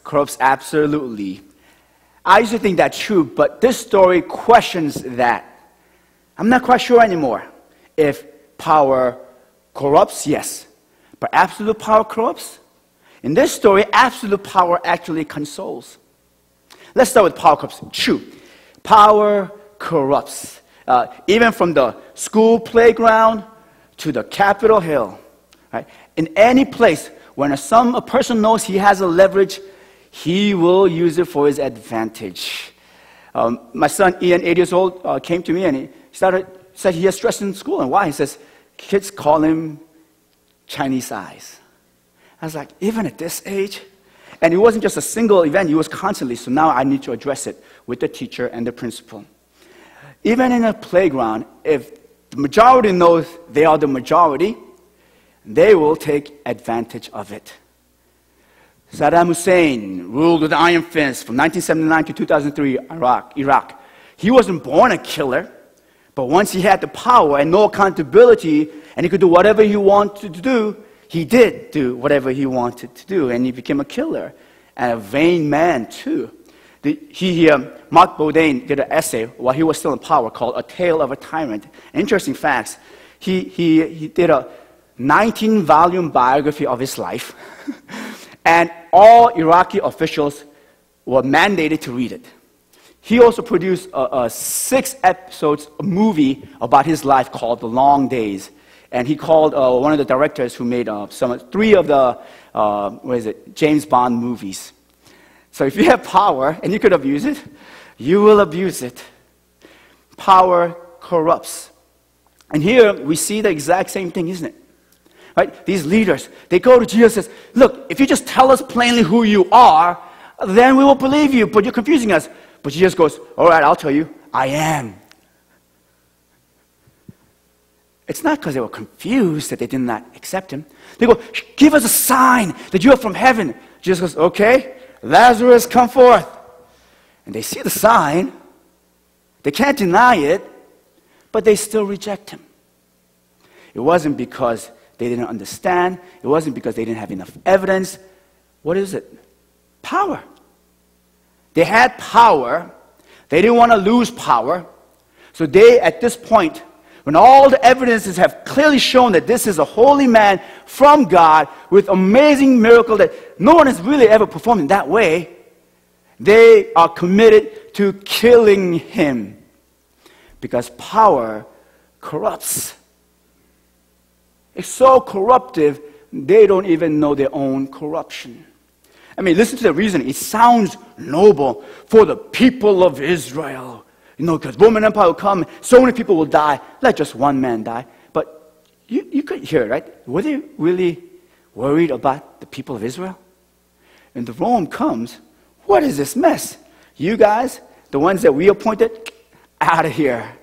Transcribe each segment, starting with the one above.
corrupts absolutely. I used to think that's true, but this story questions that. I'm not quite sure anymore if power corrupts, yes, but absolute power corrupts? In this story, absolute power actually consoles. Let's start with power corrupts. True, power corrupts. Even from the school playground to the Capitol Hill. Right? In any place, when a person knows he has a leverage, he will use it for his advantage. My son, Ian, 8 years old, came to me and he said he has stress in school. And why? He says, kids call him Chinese eyes. I was like, even at this age? And it wasn't just a single event, it was constantly. So now I need to address it with the teacher and the principal. Even in a playground, if the majority knows they are the majority, they will take advantage of it. Saddam Hussein ruled with iron fist from 1979 to 2003, Iraq. He wasn't born a killer, but once he had the power and no accountability, and he could do whatever he wanted to do, he did do whatever he wanted to do, and he became a killer, and a vain man too. Mark Bourdain did an essay while he was still in power called A Tale of a Tyrant. Interesting facts. He did a 19-volume biography of his life, and all Iraqi officials were mandated to read it. He also produced a 6 episodes movie about his life called The Long Days. And he called one of the directors who made 3 of the James Bond movies. So if you have power and you could abuse it, you will abuse it. Power corrupts. And here we see the exact same thing, isn't it? Right? These leaders, they go to Jesus and say, look, if you just tell us plainly who you are, then we will believe you, but you're confusing us. But Jesus goes, all right, I'll tell you, I am. It's not because they were confused that they did not accept him. They go, give us a sign that you are from heaven. Jesus goes, okay, Lazarus, come forth. And they see the sign. They can't deny it, but they still reject him. It wasn't because they didn't understand. It wasn't because they didn't have enough evidence. What is it? Power. They had power. They didn't want to lose power. So they, at this point, when all the evidences have clearly shown that this is a holy man from God with amazing miracle that no one has really ever performed in that way, they are committed to killing him because power corrupts. It's so corruptive, they don't even know their own corruption. I mean, listen to the reasoning. It sounds noble for the people of Israel. You know, because Roman Empire will come, so many people will die. Let just one man die. But you could hear it, right? Were they really worried about the people of Israel? And the Rome comes, what is this mess? You guys, the ones that we appointed, out of here.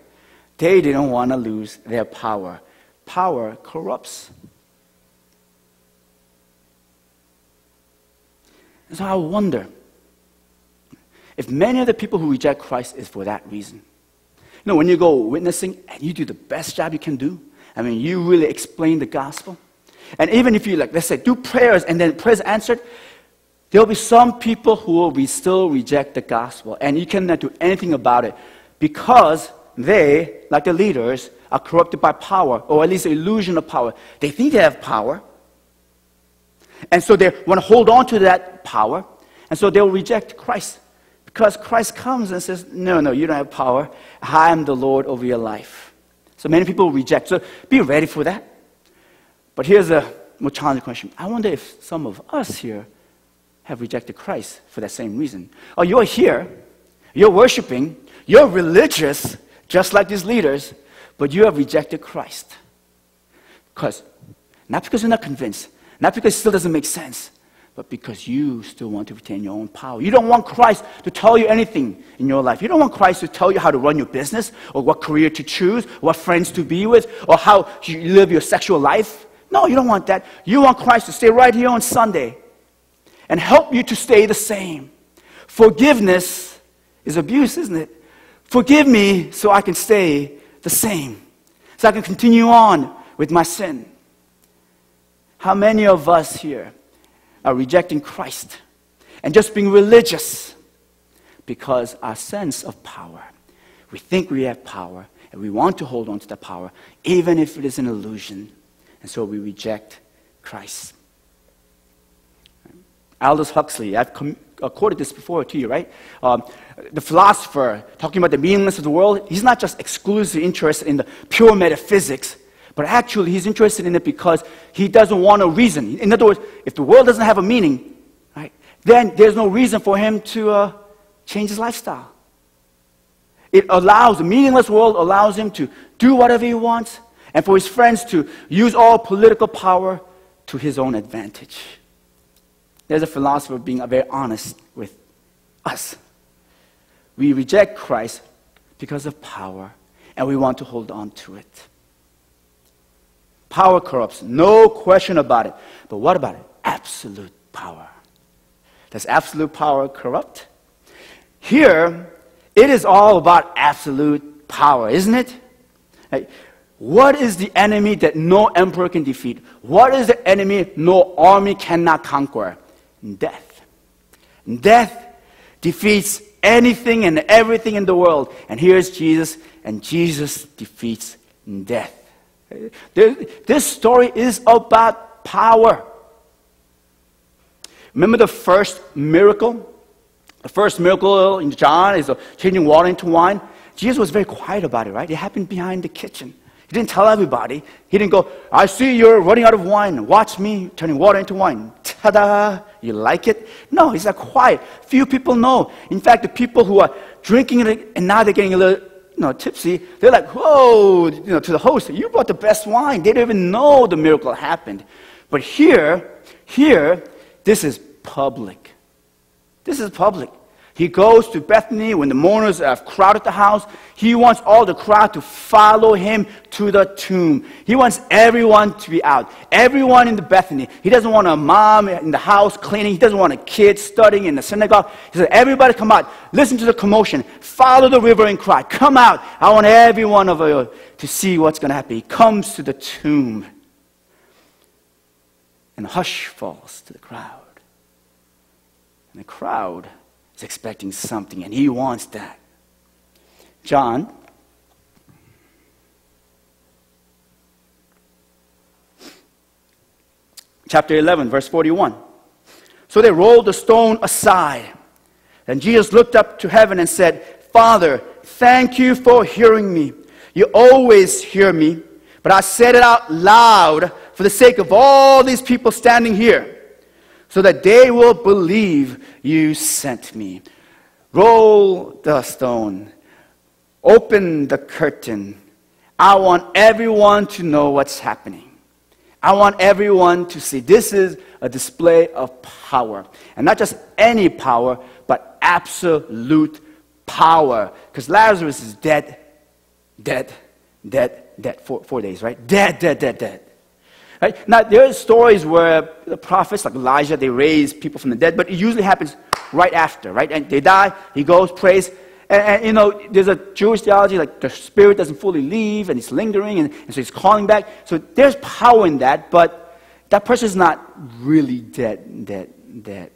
They didn't want to lose their power. Power corrupts. And so I wonder if many of the people who reject Christ is for that reason. You know, when you go witnessing and you do the best job you can do, I mean, you really explain the gospel. And even if you, like, let's say, do prayers and then prayers answered, there'll be some people who will still reject the gospel. And you cannot do anything about it because they, like the leaders, are corrupted by power, or at least the illusion of power. They think they have power. And so they want to hold on to that power. And so they'll reject Christ. Because Christ comes and says, no, you don't have power. I am the Lord over your life. So many people reject. So be ready for that. But here's a more challenging question. I wonder if some of us here have rejected Christ for that same reason. Or you're here, you're worshiping, you're religious, just like these leaders, but you have rejected Christ. Not because you're not convinced, not because it still doesn't make sense, but because you still want to retain your own power. You don't want Christ to tell you anything in your life. You don't want Christ to tell you how to run your business, or what career to choose, what friends to be with, or how you live your sexual life. No, you don't want that. You want Christ to stay right here on Sunday and help you to stay the same. Forgiveness is abuse, isn't it? Forgive me so I can stay the same, so I can continue on with my sin. How many of us here are rejecting Christ? and just being religious, because our sense of power, we think we have power, and we want to hold on to the power, even if it is an illusion, and so we reject Christ. Aldous Huxley, I've quoted this before to you, right? The philosopher, talking about the meaninglessness of the world, he's not just exclusively interested in the pure metaphysics, but actually he's interested in it because he doesn't want a reason. In other words, if the world doesn't have a meaning, right, then there's no reason for him to change his lifestyle. The meaningless world allows him to do whatever he wants, and for his friends to use all political power to his own advantage. There's a philosopher being very honest with us. We reject Christ because of power, and we want to hold on to it. Power corrupts, no question about it. But what about it? Absolute power. Does absolute power corrupt? Here, it is all about absolute power, isn't it? Like, what is the enemy that no emperor can defeat? What is the enemy no army cannot conquer? Death. Death defeats anything and everything in the world. And here's Jesus, and Jesus defeats death. This story is about power. Remember the first miracle? The first miracle in John is changing water into wine. Jesus was very quiet about it, right? It happened behind the kitchen. He didn't tell everybody. He didn't go, I see you're running out of wine. Watch me turning water into wine. Ta-da! You like it? No, he's not quiet. Few people know. In fact, the people who are drinking it and now they're getting a little tipsy, they're like, whoa, to the host, you brought the best wine. They don't even know the miracle happened. But here, this is public. This is public. He goes to Bethany when the mourners have crowded the house. He wants all the crowd to follow him to the tomb. He wants everyone to be out. Everyone in the Bethany. He doesn't want a mom in the house cleaning. He doesn't want a kid studying in the synagogue. He says, everybody come out. Listen to the commotion. Follow the river and cry. Come out. I want every one of you to see what's going to happen. He comes to the tomb. And a hush falls to the crowd. And the crowd is expecting something, and he wants that. John chapter 11, verse 41. So they rolled the stone aside. Then Jesus looked up to heaven and said, Father, thank you for hearing me. You always hear me, but I said it out loud for the sake of all these people standing here, so that they will believe you sent me. Roll the stone. Open the curtain. I want everyone to know what's happening. I want everyone to see this is a display of power. And not just any power, but absolute power. Because Lazarus is dead. 4 days, right? Dead. Right? Now, there are stories where the prophets like Elijah, they raise people from the dead, but it usually happens right after, right? And they die, he goes, prays, and there's a Jewish theology, like the spirit doesn't fully leave, and it's lingering, and so he's calling back. So there's power in that, but that person is not really dead.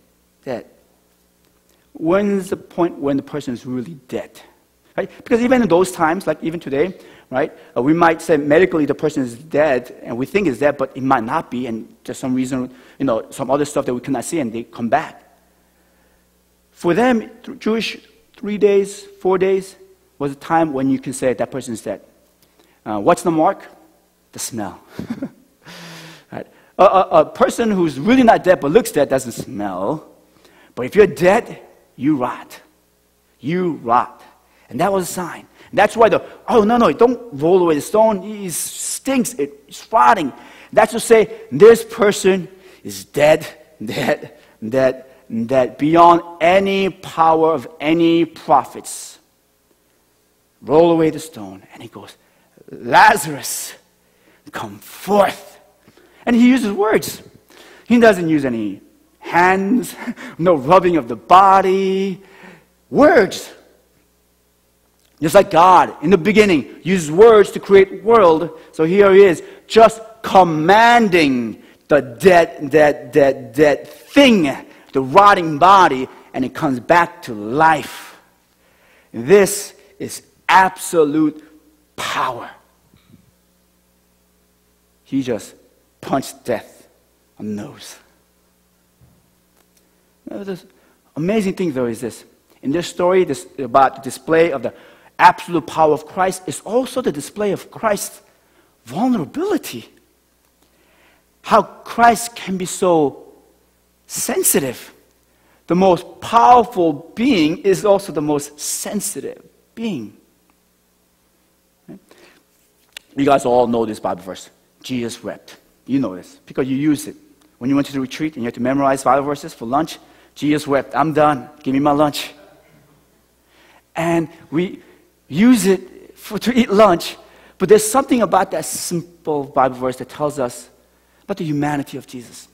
When's the point when the person is really dead? Right? Because even in those times, like even today, right, we might say medically the person is dead, and we think it's dead, but it might not be, and there's some reason, some other stuff that we cannot see, and they come back. For them, Jewish 3 days, 4 days was a time when you can say that person is dead. What's the mark? The smell. Right? A person who's really not dead but looks dead doesn't smell. But if you're dead, you rot. You rot. And that was a sign. And that's why don't roll away the stone. It stinks. It's rotting. That's to say, this person is dead beyond any power of any prophets. Roll away the stone. And he goes, Lazarus, come forth. And he uses words. He doesn't use any hands, no rubbing of the body. Words. Just like God, in the beginning, used words to create world. So here he is, just commanding the dead thing, the rotting body, and it comes back to life. This is absolute power. He just punched death on the nose. The amazing thing, though, is this. In this story, about the display of the absolute power of Christ, is also the display of Christ's vulnerability. How Christ can be so sensitive. The most powerful being is also the most sensitive being. You guys all know this Bible verse. Jesus wept. You know this because you use it. When you went to the retreat and you had to memorize Bible verses for lunch, Jesus wept. I'm done. Give me my lunch. And we use it to eat lunch, but there's something about that simple Bible verse that tells us about the humanity of Jesus.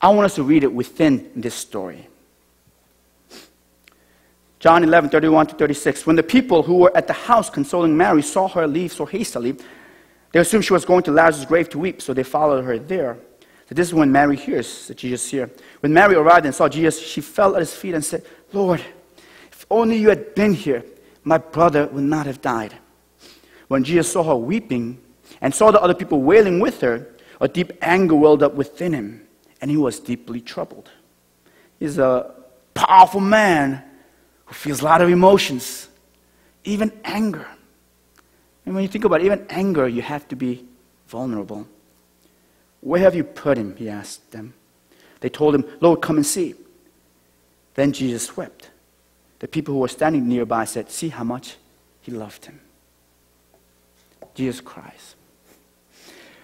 I want us to read it within this story. John 11:31-36. When the people who were at the house consoling Mary saw her leave so hastily, they assumed she was going to Lazarus' grave to weep, so they followed her there. So this is when Mary hears that Jesus is here. When Mary arrived and saw Jesus, she fell at his feet and said, "Lord, if only you had been here, my brother would not have died." When Jesus saw her weeping and saw the other people wailing with her, a deep anger welled up within him, and he was deeply troubled. He's a powerful man who feels a lot of emotions, even anger. And when you think about it, even anger, you have to be vulnerable. "Where have you put him?" he asked them. They told him, "Lord, come and see." Then Jesus wept. The people who were standing nearby said, "See how much he loved him." Jesus cries.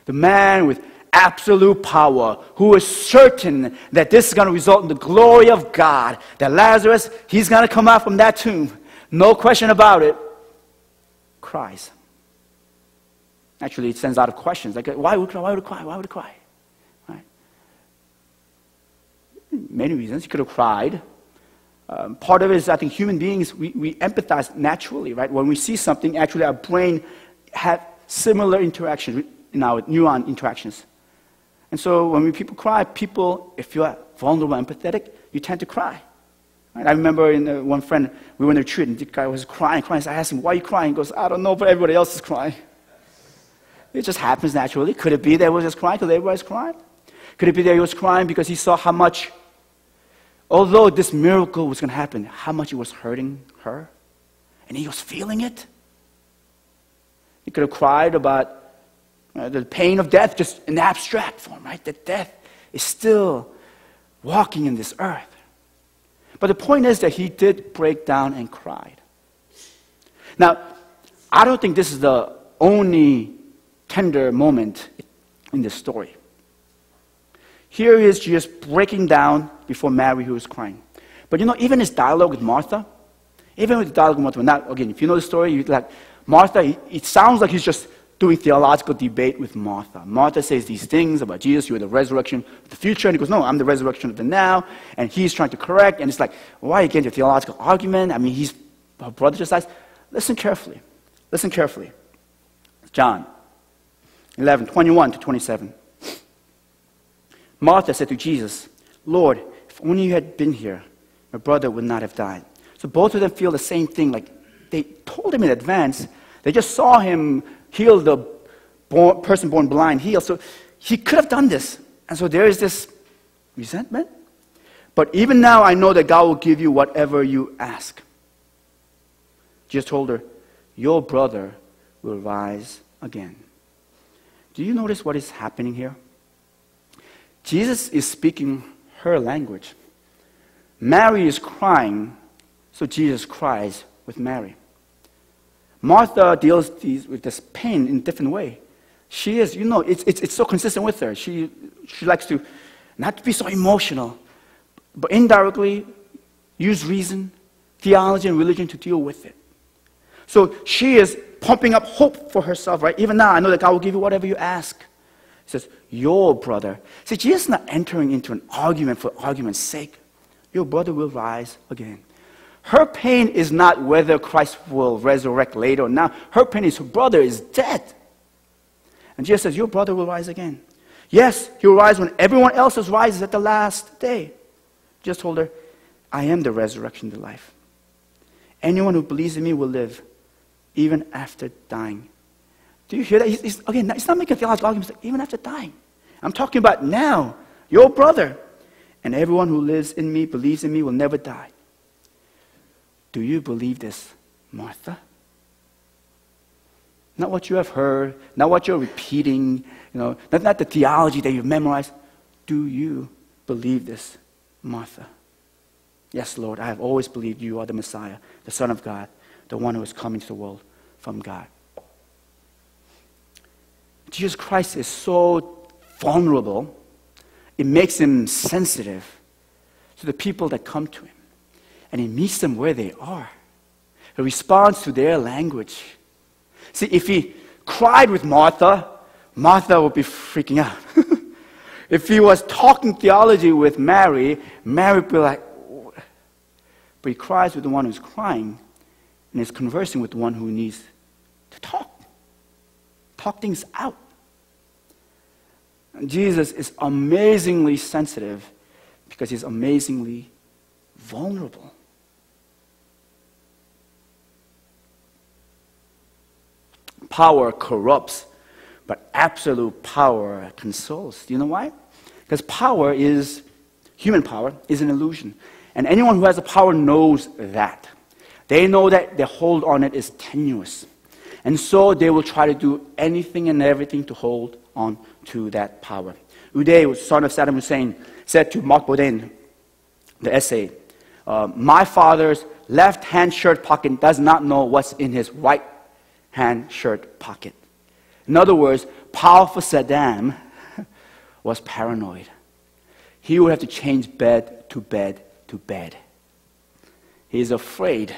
The man with absolute power, who is certain that this is going to result in the glory of God, that Lazarus, he's going to come out from that tomb, no question about it, cries. Actually, it sends out of questions, like, why would he cry? Why would he cry? Why would he cry? Right? Many reasons. He could have cried. Part of it is, I think, human beings, we empathize naturally, right? When we see something, actually our brain have similar interactions, neuron interactions. And so when people cry, if you're vulnerable and empathetic, you tend to cry. Right? I remember one friend, we were in a retreat, and the guy was crying. So I asked him, "Why are you crying?" He goes, "I don't know, but everybody else is crying." It just happens naturally. Could it be that he was just crying because everybody's crying? Could it be that he was crying because he saw how much, although this miracle was going to happen, how much it was hurting her? And he was feeling it. He could have cried about the pain of death, just in abstract form, right? That death is still walking in this earth. But the point is that he did break down and cried. Now, I don't think this is the only tender moment in this story. Here he is just breaking down before Mary, who is crying. But even his dialogue with Martha, now, again, if you know the story, Martha, it sounds like he's just doing theological debate with Martha. Martha says these things about Jesus, "You are the resurrection of the future." And he goes, "No, I'm the resurrection of the now." And he's trying to correct. And it's like, why are you getting a theological argument? I mean, her brother just says, listen carefully. Listen carefully. John 11:21-27. Martha said to Jesus, "Lord, if only you had been here, my brother would not have died." So both of them feel the same thing. Like they told him in advance. They just saw him heal the person born blind, heal. So he could have done this. And so there is this resentment. "But even now I know that God will give you whatever you ask." Jesus told her, "Your brother will rise again." Do you notice what is happening here? Jesus is speaking her language. Mary is crying, so Jesus cries with Mary. Martha deals with this pain in a different way. She is, it's so consistent with her. She likes to not to be so emotional, but indirectly use reason, theology, and religion to deal with it. So she is pumping up hope for herself, right? "Even now, I know that God will give you whatever you ask." He says, "Your brother." See, Jesus is not entering into an argument for argument's sake. Your brother will rise again. Her pain is not whether Christ will resurrect later or now. Her pain is her brother is dead. And Jesus says, "Your brother will rise again." Yes, he will rise when everyone else rises at the last day. Just told her, I am the resurrection, the life. Anyone who believes in me will live, even after dying. Do you hear that? Again, it's not making a theological argument. Like, even after dying. I'm talking about now, your brother. And everyone who lives in me, believes in me, will never die. Do you believe this, Martha? Not what you have heard, not what you're repeating, not the theology that you've memorized. Do you believe this, Martha? Yes, Lord, I have always believed you are the Messiah, the Son of God, the one who is coming to the world from God. Jesus Christ is so vulnerable, it makes him sensitive to the people that come to him. And he meets them where they are. He responds to their language. See, if he cried with Martha, Martha would be freaking out. If he was talking theology with Mary, Mary would be like, but he cries with the one who's crying and is conversing with the one who needs to talk things out. And Jesus is amazingly sensitive because he's amazingly vulnerable. Power corrupts, but absolute power consoles. Do you know why? Because human power is an illusion. And anyone who has the power knows that. They know that their hold on it is tenuous. And so they will try to do anything and everything to hold on to that power. Uday, son of Saddam Hussein, said to Mark Boudin, the essay, my father's left-hand shirt pocket does not know what's in his right-hand shirt pocket. In other words, powerful Saddam was paranoid. He would have to change bed to bed to bed. He is afraid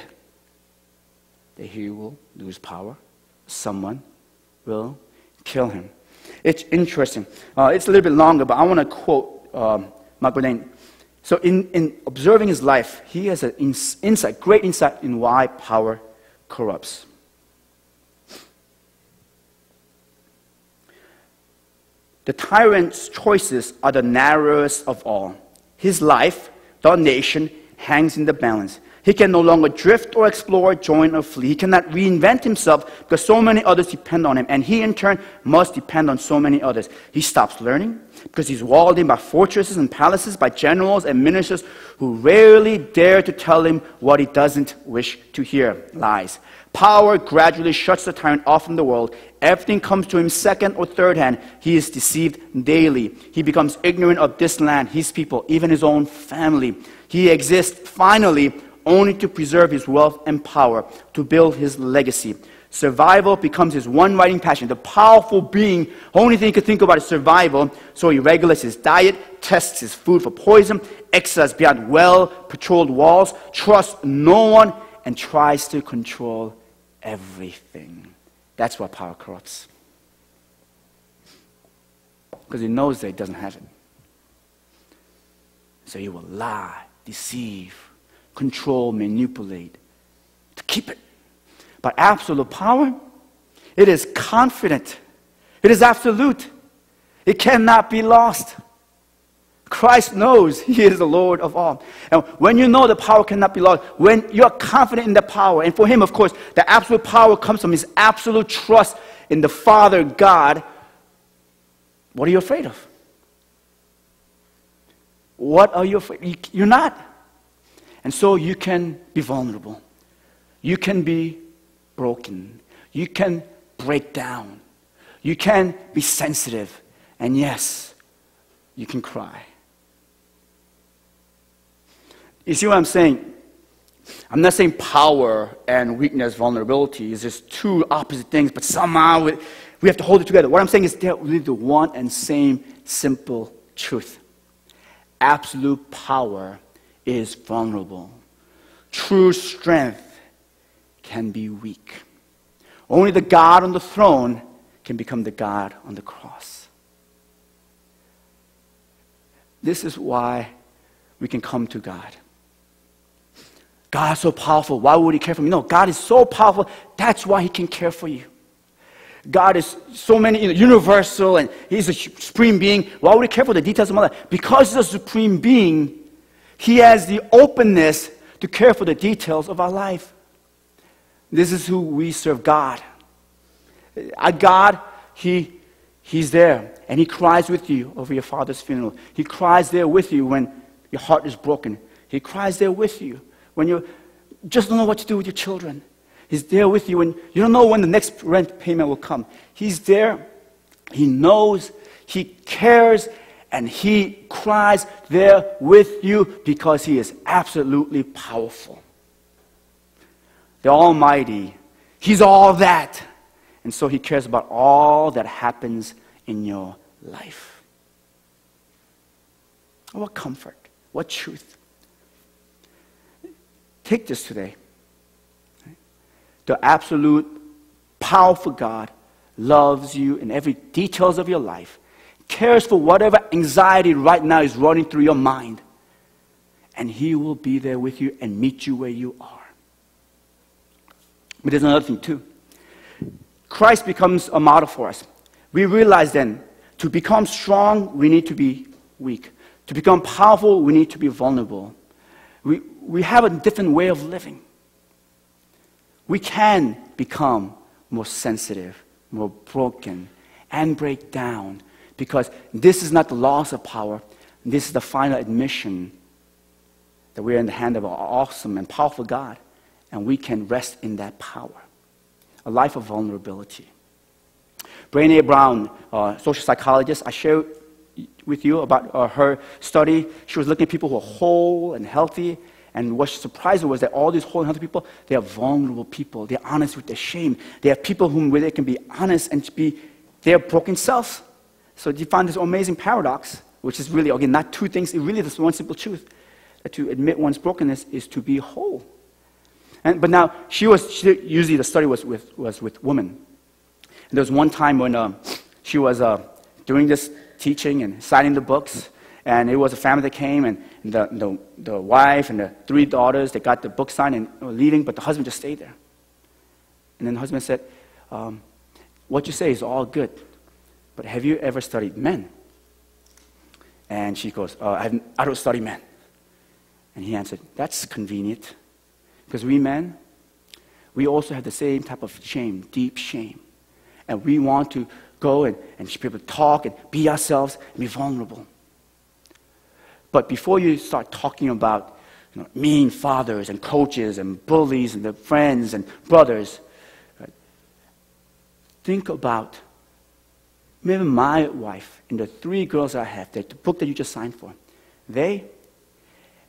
that he will lose power. Someone will kill him. It's interesting. It's a little bit longer, but I want to quote Mark Boudin. So in observing his life, he has an great insight in why power corrupts. The tyrant's choices are the narrowest of all. His life, the nation, hangs in the balance. He can no longer drift or explore, join or flee. He cannot reinvent himself because so many others depend on him. And he in turn must depend on so many others. He stops learning because he's walled in by fortresses and palaces, by generals and ministers who rarely dare to tell him what he doesn't wish to hear. Lies. Power gradually shuts the tyrant off from the world. Everything comes to him second or third hand. He is deceived daily. He becomes ignorant of this land, his people, even his own family. He exists finally only to preserve his wealth and power, to build his legacy. Survival becomes his one writing passion. The powerful being, only thing he could think about is survival, so he regulates his diet, tests his food for poison, exercises beyond well-patrolled walls, trusts no one, and tries to control everything. That's what power corrupts. Because he knows that he doesn't have it. So he will lie, deceive, control, manipulate to keep it. But absolute power, it is confident. It is absolute. It cannot be lost. Christ knows he is the Lord of all. And when you know the power cannot be lost, when you're confident in the power, and for him, of course, the absolute power comes from his absolute trust in the Father God, what are you afraid of? What are you afraid? You're not. And so you can be vulnerable. You can be broken. You can break down. You can be sensitive. And yes, you can cry. You see what I'm saying? I'm not saying power and weakness, vulnerability is just two opposite things, but somehow we have to hold it together. What I'm saying is they're really the one and same simple truth. Absolute power is vulnerable. True strength can be weak. Only the God on the throne can become the God on the cross. This is why we can come to God. God is so powerful. Why would he care for me? No, God is so powerful. That's why he can care for you. God is so many, universal, and he's a supreme being. Why would he care for the details of my life? Because he's a supreme being, He has the openness to care for the details of our life. This is who we serve, God. God, He's there, and He cries with you over your father's funeral. He cries there with you when your heart is broken. He cries there with you when you just don't know what to do with your children. He's there with you when you don't know when the next rent payment will come. He's there. He knows. He cares. And He cries there with you because He is absolutely powerful. The Almighty. He's all that. And so He cares about all that happens in your life. What comfort. What truth. Take this today. The absolute, powerful God loves you in every details of your life, cares for whatever anxiety right now is running through your mind, and He will be there with you and meet you where you are. But there's another thing too. Christ becomes a model for us. We realize then, to become strong, we need to be weak. To become powerful, we need to be vulnerable. We have a different way of living. We can become more sensitive, more broken, and break down, because this is not the loss of power. This is the final admission that we're in the hand of an awesome and powerful God, and we can rest in that power. A life of vulnerability. Brené Brown, social psychologist, I shared with you about her study. She was looking at people who are whole and healthy, and what surprised her was that all these whole and healthy people, they are vulnerable people. They're honest with their shame. They are people where they can be honest and be their broken selves. So you find this amazing paradox, which is really, again, not two things. It really is one simple truth, that to admit one's brokenness is to be whole. But now, usually the study was with women. And there was one time when she was doing this teaching and signing the books, and it was a family that came, and the wife and the 3 daughters, they got the book signed and were leaving, but the husband just stayed there. And then the husband said, what you say is all good, but have you ever studied men? And she goes, I don't study men. And he answered, that's convenient, because we men, we also have the same type of shame, deep shame. And we want to go and be able to talk and be ourselves and be vulnerable. But before you start talking about mean fathers and coaches and bullies and their friends and brothers, right, think about maybe my wife and the 3 girls I have, the book that you just signed for. They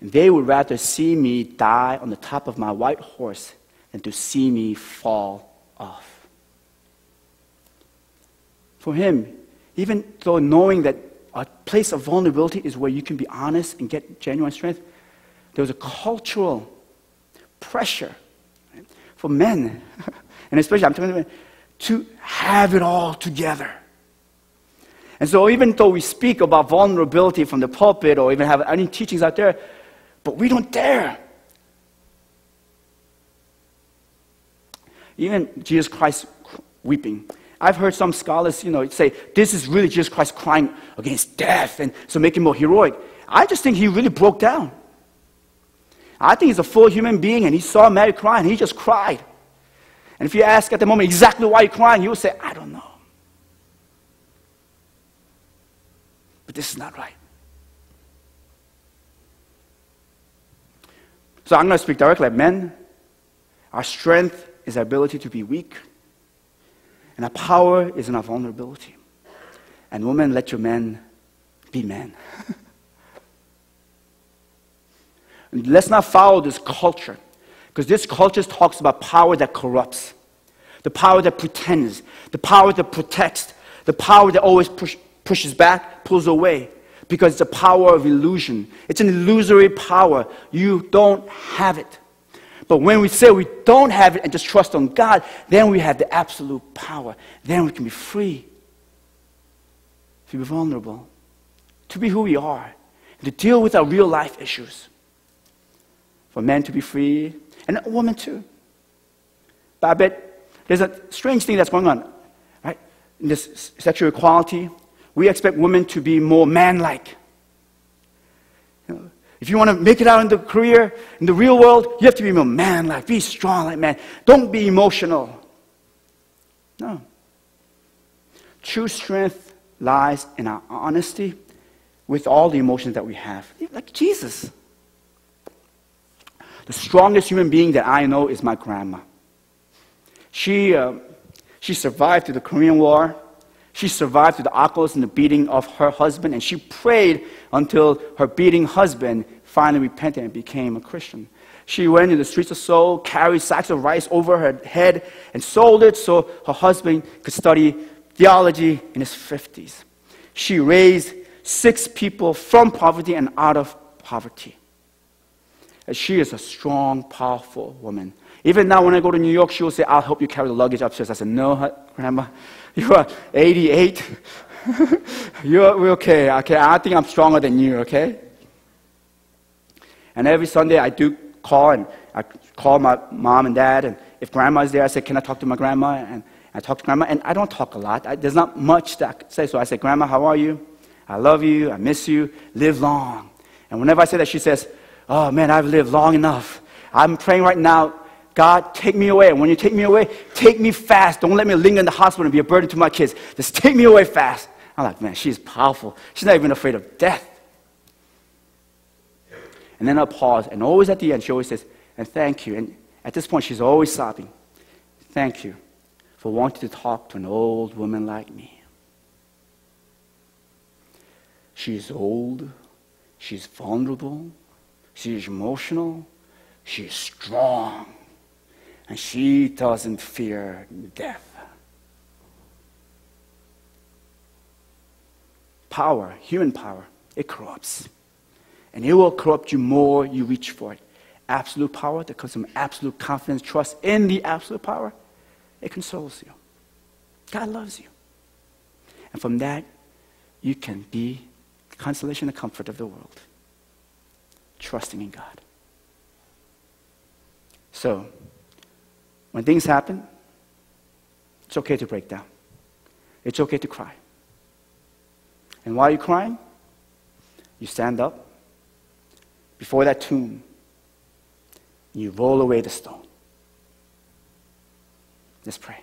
would rather see me die on the top of my white horse than to see me fall off. For him, even though knowing that a place of vulnerability is where you can be honest and get genuine strength, there was a cultural pressure, right, for men, and especially I'm talking about men, to have it all together. And so even though we speak about vulnerability from the pulpit or even have any teachings out there, but we don't dare. Even Jesus Christ weeping. I've heard some scholars, say, this is really Jesus Christ crying against death, and so make him more heroic. I just think he really broke down. I think he's a full human being, and he saw Mary crying, and he just cried. And if you ask at the moment exactly why he's crying, he will say, I don't know. But this is not right. So I'm going to speak directly at men. Our strength is our ability to be weak. And our power is in our vulnerability. And women, let your men be men. Let's not follow this culture. Because this culture talks about power that corrupts. The power that pretends. The power that protects. The power that always pushes back, pulls away. Because it's a power of illusion. It's an illusory power. You don't have it. But when we say we don't have it and just trust on God, then we have the absolute power. Then we can be free to be vulnerable, to be who we are, and to deal with our real life issues. For men to be free, and a woman too. But I bet there's a strange thing that's going on, right? In this sexual equality, we expect women to be more man-like. If you want to make it out in the career, in the real world, you have to be a man, like be strong, like man. Don't be emotional. No. True strength lies in our honesty with all the emotions that we have. Like Jesus. The strongest human being that I know is my grandma. She survived through the Korean War. She survived through the awkwardness and the beating of her husband, and she prayed until her beating husband finally repented and became a Christian. She went into the streets of Seoul, carried sacks of rice over her head, and sold it so her husband could study theology in his 50s. She raised 6 people from poverty and out of poverty. And she is a strong, powerful woman. Even now when I go to New York, she will say, I'll help you carry the luggage upstairs. I said, no, Grandma, you are 88. We're okay. Okay, I think I'm stronger than you, okay? And every Sunday I do call, and I call my mom and dad, and if Grandma is there, I say, can I talk to my grandma? And I talk to Grandma, and I don't talk a lot. There's not much that I can say. So I say, Grandma, how are you? I love you. I miss you. Live long. And whenever I say that, she says, oh, man, I've lived long enough. I'm praying right now, God, take me away. And when you take me away, take me fast. Don't let me linger in the hospital and be a burden to my kids. Just take me away fast. I'm like, man, she's powerful. She's not even afraid of death. And then I'll pause, and always at the end, she always says, and thank you. And at this point, she's always sobbing. Thank you for wanting to talk to an old woman like me. She's old. She's vulnerable. She's emotional. She's strong. And she doesn't fear death. Power, human power, it corrupts. And it will corrupt you more you reach for it. Absolute power that comes from absolute confidence, trust in the absolute power, it consoles you. God loves you. And from that, you can be the consolation and comfort of the world, trusting in God. So, when things happen, it's okay to break down. It's okay to cry. And while you're crying, you stand up before that tomb, and you roll away the stone. Let's pray.